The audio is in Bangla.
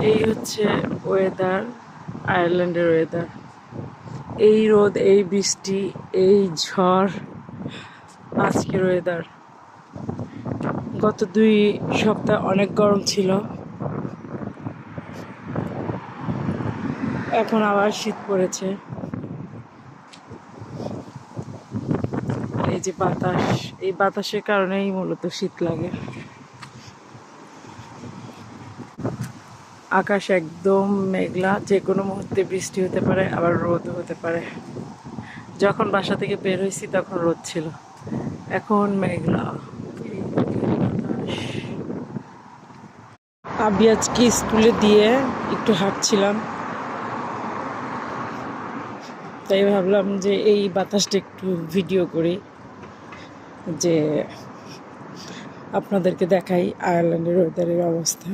এই হচ্ছে ওয়েদার, আয়ারল্যান্ডের ওয়েদার। এই রোদ, এই বৃষ্টি, এই ঝড় আজকের ওয়েদার। গত 2 সপ্তাহ অনেক গরম ছিল, এখন আবার শীত পড়েছে। এই যে বাতাস, এই বাতাসের কারণেই মূলত শীত লাগে। আকাশ একদম মেঘলা, যে কোনো মুহূর্তে বৃষ্টি হতে পারে, আবার রোদও হতে পারে। যখন বাসা থেকে বের হয়েছি তখন রোদ ছিল, এখন মেঘলা। আবি আজকে স্কুলে দিয়ে একটু হাঁটছিলাম, তাই ভাবলাম যে এই বাতাসটা একটু ভিডিও করি, যে আপনাদেরকে দেখাই আয়ারল্যান্ডের ওয়েদারের অবস্থা।